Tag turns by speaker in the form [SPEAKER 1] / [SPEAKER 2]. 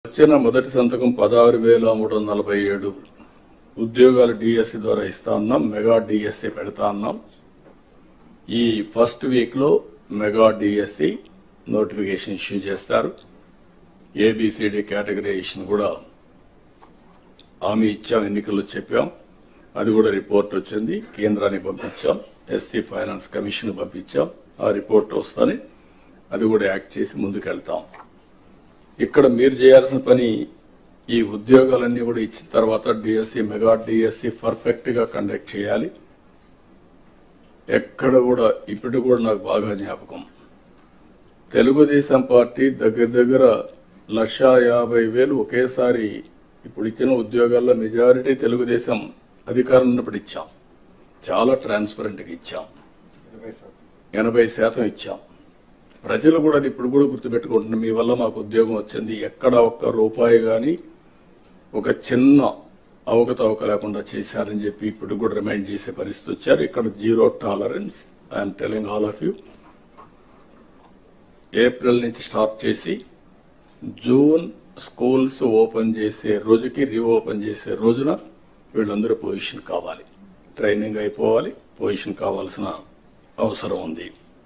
[SPEAKER 1] వచ్చిన మొదటి సంతకం 16,347 ఉద్యోగాలు డిఎస్సి ద్వారా ఇస్తా ఉన్నాం. మెగా డిఎస్సి పెడతా ఉన్నాం. ఈ ఫస్ట్ వీక్ లో మెగా డిఎస్సి నోటిఫికేషన్ ఇష్యూ చేస్తారు. ఏబిసిడి కేటగరైజేషన్ కూడా హామీ ఇచ్చాం, ఎన్నికల్లో చెప్పాం. అది కూడా రిపోర్ట్ వచ్చింది, కేంద్రానికి పంపించాం, ఎస్సీ ఫైనాన్స్ కమిషన్ పంపించాం. ఆ రిపోర్ట్ వస్తానే అది కూడా యాక్ట్ చేసి ముందుకెళ్తాం. ఇక్కడ మీరు చేయాల్సిన పని ఈ ఉద్యోగాలన్నీ కూడా ఇచ్చిన తర్వాత డిఎస్సి మెగా డిఎస్సి పర్ఫెక్ట్ గా కండక్ట్ చేయాలి. ఎక్కడ కూడా ఇప్పుడు కూడా నాకు బాగా జ్ఞాపకం, తెలుగుదేశం పార్టీ దగ్గర 1,50,000 ఒకేసారి ఇప్పుడు ఇచ్చిన ఉద్యోగాల్లో మెజారిటీ తెలుగుదేశం అధికారం ఉన్నప్పుడు ఇచ్చాం. చాలా ట్రాన్స్పరెంట్ గా ఇచ్చాం, 80% ఇచ్చాం. ప్రజలు కూడా అది ఇప్పుడు కూడా గుర్తుపెట్టుకుంటున్నారు. మీ వల్ల మాకు ఉద్యోగం వచ్చింది, ఎక్కడ ఒక్క రూపాయి గాని ఒక చిన్న అవకతవక లేకుండా చేశారని చెప్పి ఇప్పుడు కూడా రిమైండ్ చేసే పరిస్థితి వచ్చారు. ఇక్కడ zero tolerance. I'm telling all of you. April నుంచి స్టార్ట్ చేసి జూన్ స్కూల్స్ ఓపెన్ చేసే రోజుకి రీఓపెన్ చేసే రోజున వీళ్ళందరూ పొజిషన్ కావాలి, ట్రైనింగ్ అయిపోవాలి, పొజిషన్ కావాల్సిన అవసరం ఉంది.